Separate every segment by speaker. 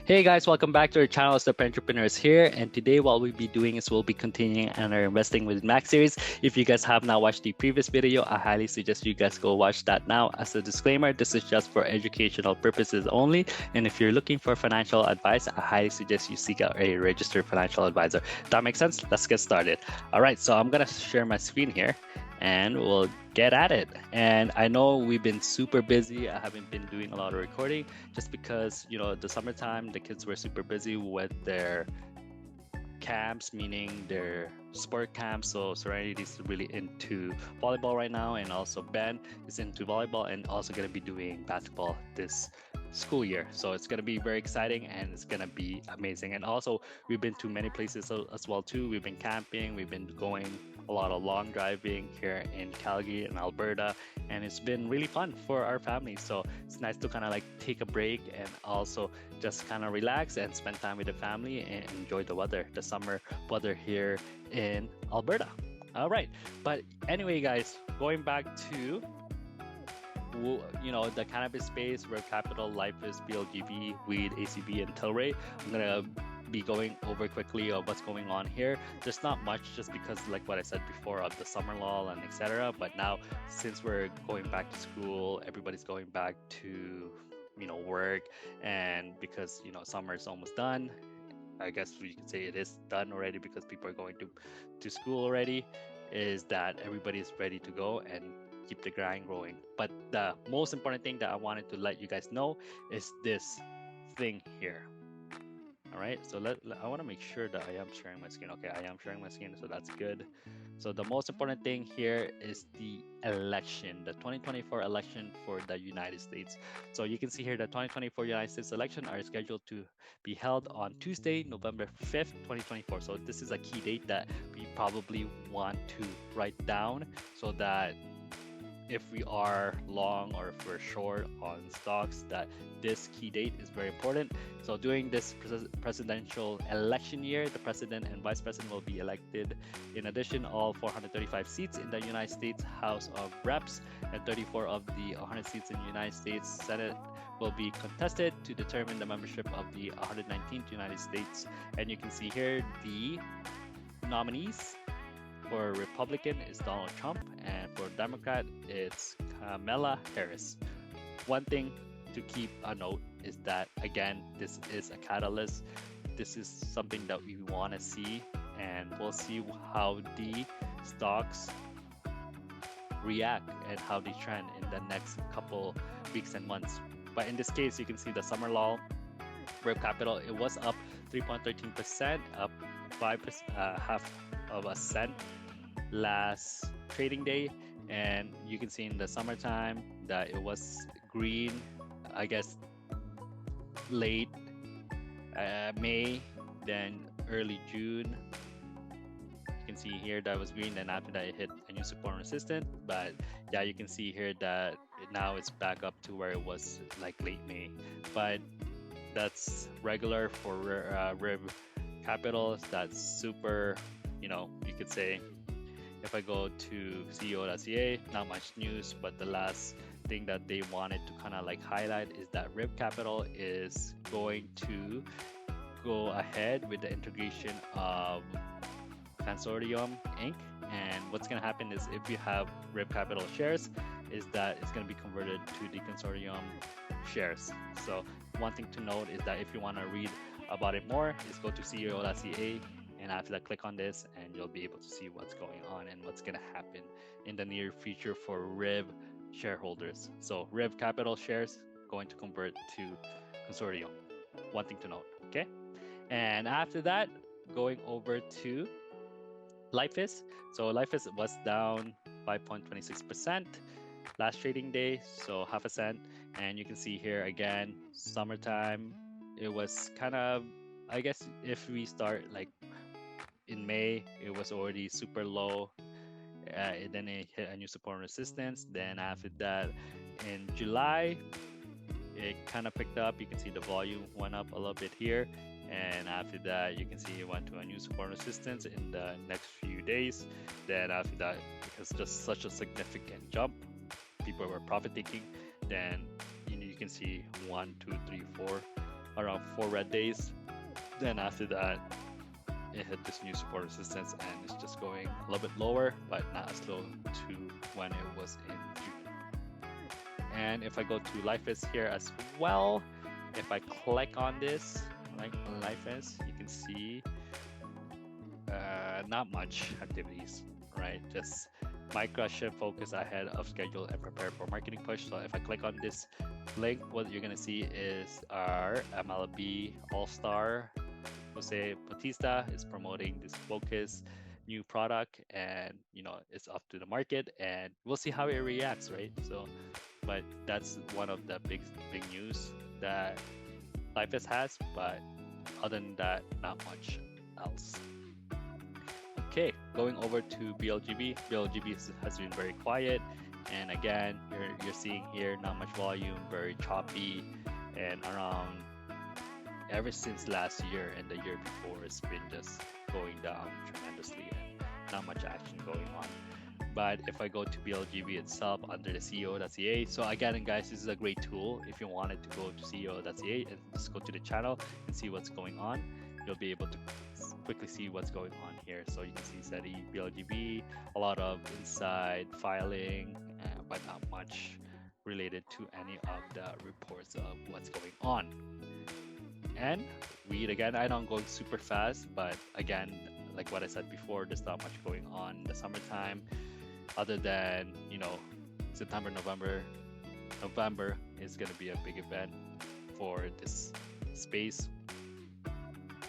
Speaker 1: Hey guys, welcome back to our channel. It's the Entrepreneurs here, and today what we'll be doing is we'll be continuing on our Investing with Max series. If you guys have not watched the previous video, I highly suggest you guys go watch that now. As a disclaimer, this is just for educational purposes only, and if you're looking for financial advice, I highly suggest you seek out a registered financial advisor. That makes sense? Let's get started. All right, so I'm gonna share my screen here and we'll get at it. And I know we've been super busy. I haven't been doing a lot of recording just because, the summertime, the kids were super busy with their camps, meaning their sport camps. So Serenity is really into volleyball right now, and also Ben is into volleyball and also going to be doing basketball this school year. So it's going to be very exciting and it's going to be amazing. And also we've been to many places as well too. We've been camping, we've been going a lot of long driving here in Calgary and Alberta, and it's been really fun for our family. So it's nice to kind of like take a break and also just kind of relax and spend time with the family and enjoy the weather, the summer weather here in Alberta. All right, but anyway guys, going back to the cannabis space, Riv Capital, Lifeist, BLGB, Weed, ACB, and Tilray. I'm gonna be going over quickly of what's going on here. There's not much, just because like what I said before of the summer lull and etc. But now since we're going back to school, everybody's going back to work, and because summer is almost done, I guess we could say it is done already because people are going to school already, is that everybody is ready to go and keep the grind growing. But the most important thing that I wanted to let you guys know is this thing here. All right, so I want to make sure that I am sharing my screen. Okay, I am sharing my screen, so that's good. So the most important thing here is the election, the 2024 election for the United States. So you can see here the 2024 United States election are scheduled to be held on Tuesday, November 5th, 2024. So this is a key date that we probably want to write down, so that if we are long or if we're short on stocks, that this key date is very important. So during this presidential election year, the president and vice president will be elected. In addition, all 435 seats in the United States House of Reps and 34 of the 100 seats in the United States Senate will be contested to determine the membership of the 119th United States. And you can see here the nominees. For Republican, is Donald Trump, and for Democrat, it's Kamala Harris. One thing to keep a note is that, again, this is a catalyst. This is something that we want to see, and we'll see how the stocks react and how they trend in the next couple weeks and months. But in this case, you can see the summer lull. Riv Capital, it was up 3.13%, up 5%, half of a cent last trading day, and you can see in the summertime that it was green, I guess late May, then early June. You can see here that was green, and after that it hit a new support and resistance. But yeah, you can see here that now it's back up to where it was like late May, but that's regular for Riv Capital. That's super, you could say. If I go to CEO.ca, not much news, but the last thing that they wanted to kind of like highlight is that Riv Capital is going to go ahead with the integration of Consortium Inc. And what's going to happen is, if you have Riv Capital shares, is that it's going to be converted to the Consortium shares. So one thing to note is that if you want to read about it more, is go to CEO.ca. And after that, click on this and you'll be able to see what's going on and what's going to happen in the near future for Riv shareholders. So Riv Capital shares going to convert to Consortium. One thing to note, okay? And after that, going over to Lifeist. So Lifeist was down 5.26% last trading day, so half a cent. And you can see here again, summertime, it was kind of, I guess if we start like in May, it was already super low. Then it hit a new support and resistance. Then after that, in July, it kind of picked up. You can see the volume went up a little bit here. And after that, you can see it went to a new support and resistance in the next few days. Then after that, because just such a significant jump, people were profit taking. Then you can see 1, 2, 3, 4 around 4 red days. Then after that, it hit this new support resistance and it's just going a little bit lower, but not as low to when it was in June. And if I go to Lifeist here as well, if I click on this, like Lifeist, you can see not much activities, right? Just micro shift focus ahead of schedule and prepare for marketing push. So if I click on this link, what you're gonna see is our MLB All-Star Jose Bautista is promoting this focus new product, and it's up to the market and we'll see how it reacts, right? So but that's one of the big news that Lifeist has, but other than that, not much else. Okay, going over to BLGB. BLGB has been very quiet, and again, you're seeing here not much volume, very choppy, and around ever since last year and the year before, it's been just going down tremendously and not much action going on. But if I go to BLGB itself under the CEO.ca, so again, guys, this is a great tool. If you wanted to go to CEO.ca and just go to the channel and see what's going on, you'll be able to quickly see what's going on here. So you can see steady BLGB, a lot of inside filing, but not much related to any of the reports of what's going on. And weed, again, I know I'm going super fast, but again, like what I said before, there's not much going on in the summertime other than, September, November is going to be a big event for this space.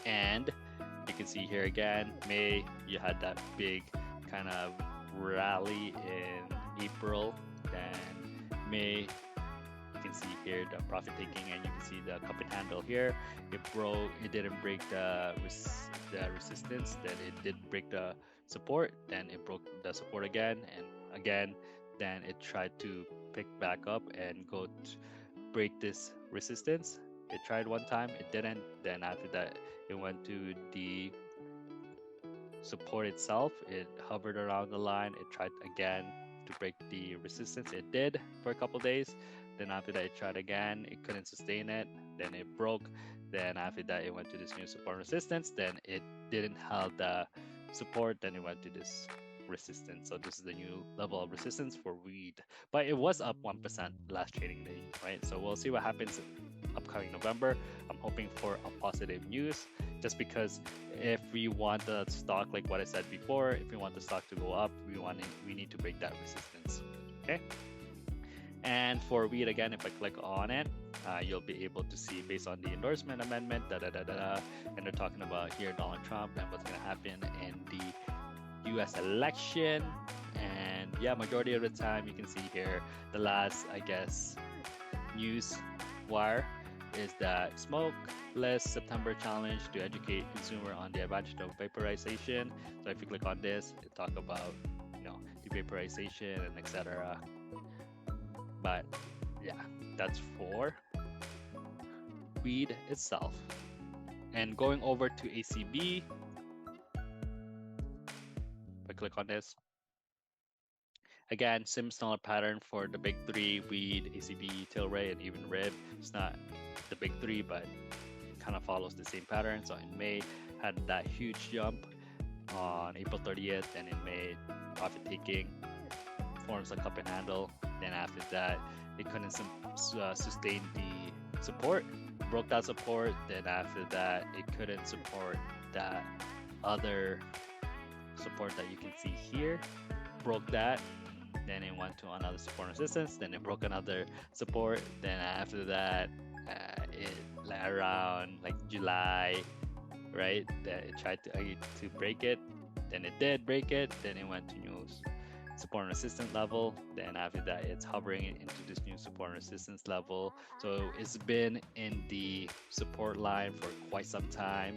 Speaker 1: And you can see here again, May, you had that big kind of rally in April. Then May, you can see here the profit taking, and you can see the cup and handle here. It didn't break the resistance, then it did break the support, then it broke the support again and again, then it tried to pick back up and break this resistance. It tried one time, it didn't, then after that it went to the support itself. It hovered around the line, it tried again to break the resistance. It did for a couple days, then after that it tried again, it couldn't sustain it, then it broke, then after that it went to this new support resistance, then it didn't have the support, then it went to this resistance. So this is the new level of resistance for weed, but it was up 1% last trading day, right? So we'll see what happens upcoming November. I'm hoping for a positive news, just because if we want the stock, like what I said before, if we want the stock to go up, we need to break that resistance. Okay. And for weed, again, if I click on it, you'll be able to see based on the endorsement amendment, and they're talking about here Donald Trump and what's going to happen in the U.S. election. And yeah, majority of the time you can see here the last, I guess, news wire is that smokeless September challenge to educate consumer on the advantage of vaporization. So if you click on this, it talk about the vaporization and etc. But yeah, that's for weed itself. And going over to ACB, if I click on this, again, similar pattern for the big three: weed, ACB, Tilray, and even Riv. It's not the big three, but kind of follows the same pattern. So in May, had that huge jump on April 30th, and in May, profit taking, forms a cup and handle. Then after that, it couldn't sustain the support, broke that support. Then after that, it couldn't support that other support that you can see here, broke that. Then it went to another support resistance, then it broke another support. Then after that, around like July, right, that it tried to break it, then it did break it, then it went to new support and resistance level. Then after that, it's hovering into this new support and resistance level. So it's been in the support line for quite some time.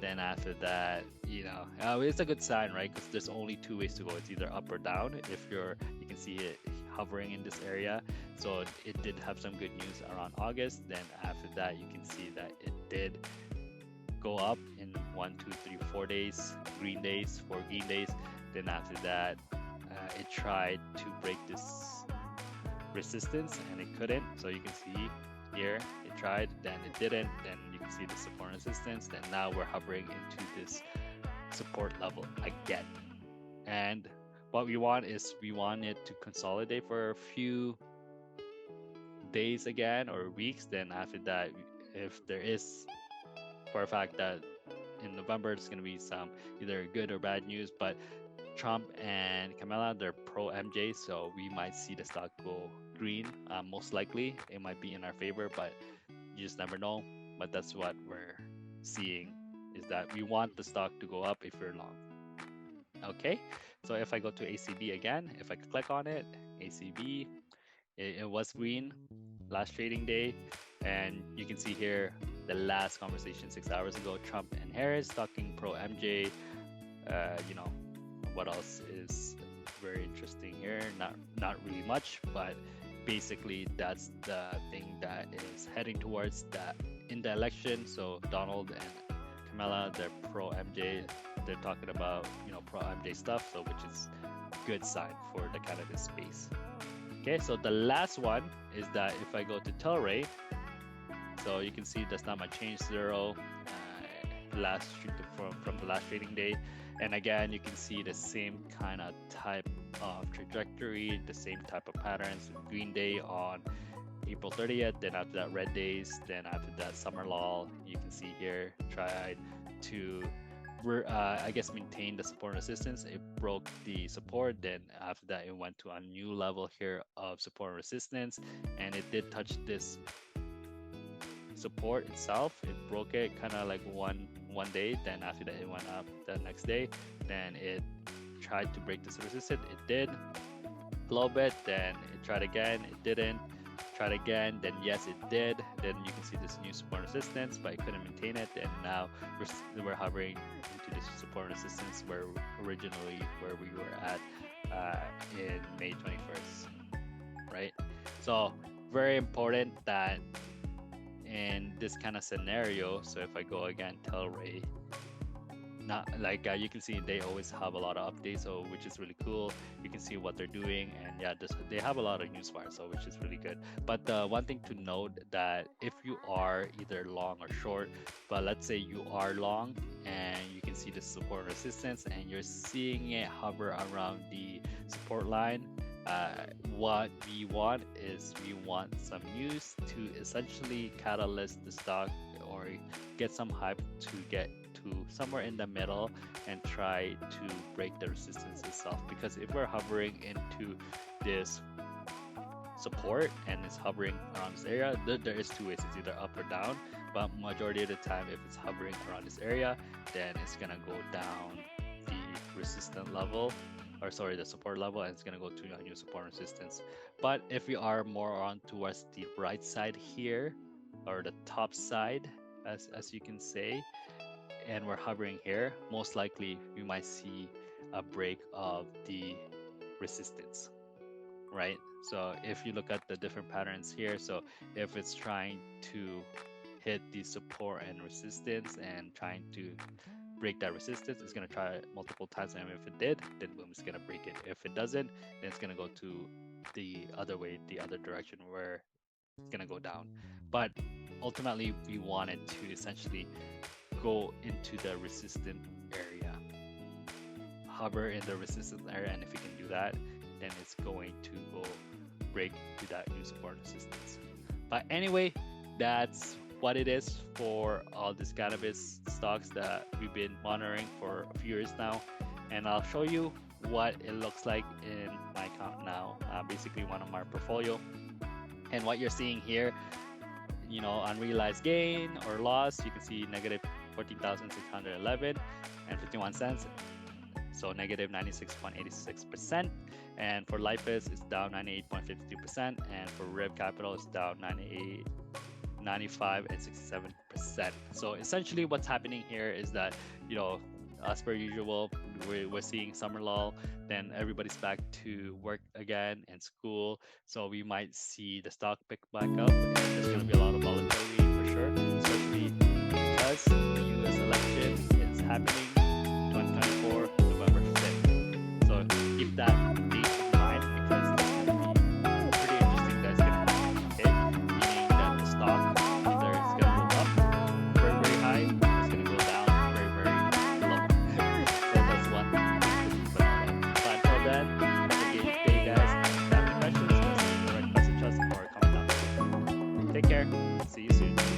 Speaker 1: Then after that, it's a good sign, right? Because there's only two ways to go. It's either up or down. If you can see it hovering in this area. So it did have some good news around August. Then after that, you can see that it did go up in 1, 2, 3, 4 days, 4 green days. Then after that, it tried to break this resistance and it couldn't. So you can see here. It tried, then it didn't. Then you can see the support and resistance. Then now we're hovering into this support level again. And what we want is we want it to consolidate for a few days again or weeks. Then after that, if there is for a fact that in November there's going to be some either good or bad news, but Trump and Kamala, they're pro MJ, so we might see the stock go green. Most likely, it might be in our favor, but you just never know. But that's what we're seeing, is that we want the stock to go up if you're long. Okay, so if I go to ACB again, if I click on it, ACB, it was green last trading day, and you can see here the last conversation 6 hours ago, Trump and Harris talking pro MJ. You know, what else is very interesting here? Not really much, but basically that's the thing that is heading towards that in the election. So Donald and Kamala, they're pro MJ. They're talking about, you know, pro MJ stuff, so which is good sign for the cannabis space. Okay, so the last one is that if I go to Tilray, so you can see there's not much change, zero from the last trading day. And again, you can see the same kind of type of trajectory, the same type of patterns. Green day on April 30th, then after that red days, then after that summer lull. You can see here tried to I guess maintain the support and resistance. It broke the support, then after that it went to a new level here of support and resistance, and it did touch this support itself. It broke it kind of like one day, then after that it went up the next day, then it tried to break this resistance. It did a little bit, then it tried again, it didn't, tried again, then yes it did, then you can see this new support and resistance, but it couldn't maintain it, and now we're hovering into this support and resistance where originally where we were at in May 21st, right? So very important that in this kind of scenario, so if I go again, Tilray, not like you can see they always have a lot of updates, so which is really cool. You can see what they're doing, and yeah, they have a lot of news wire, so which is really good. But the one thing to note that if you are either long or short, but let's say you are long and you can see the support and resistance and you're seeing it hover around the support line, what we want is we want some news to essentially catalyst the stock or get some hype to get to somewhere in the middle and try to break the resistance itself. Because if we're hovering into this support and it's hovering around this area, there is two ways, it's either up or down, but majority of the time if it's hovering around this area, then it's gonna go down the resistant level, or sorry, the support level, and it's gonna go to a new support resistance. But if we are more on towards the right side here, or the top side, as you can say, and we're hovering here, most likely we might see a break of the resistance, right? So if you look at the different patterns here, so if it's trying to hit the support and resistance and trying to break that resistance, it's going to try it multiple times, and if it did, then boom, it's going to break it. If it doesn't, then it's going to go to the other way, the other direction, where it's going to go down. But ultimately we want it to essentially go into the resistant area, hover in the resistance area, and if you can do that, then it's going to go break to that new support resistance. But anyway, that's what it is for all these cannabis stocks that we've been monitoring for a few years now, and I'll show you what it looks like in my account now, basically one of my portfolio. And what you're seeing here, you know, unrealized gain or loss, you can see negative 14,611 and 51 cents, so negative 96.86%. And for Lifeist, it's down 98.52%, and for Riv Capital, it's down 95 and 67%. So essentially what's happening here is that, you know, as per usual, we're seeing summer lull, then everybody's back to work again and school, so we might see the stock pick back up, and there's going to be a lot of volatility for sure, especially because the US election is happening 2024 November 5th. So keep that date in mind, because it's going to be pretty interesting that's going to happen, okay? Meaning that the stock See you soon.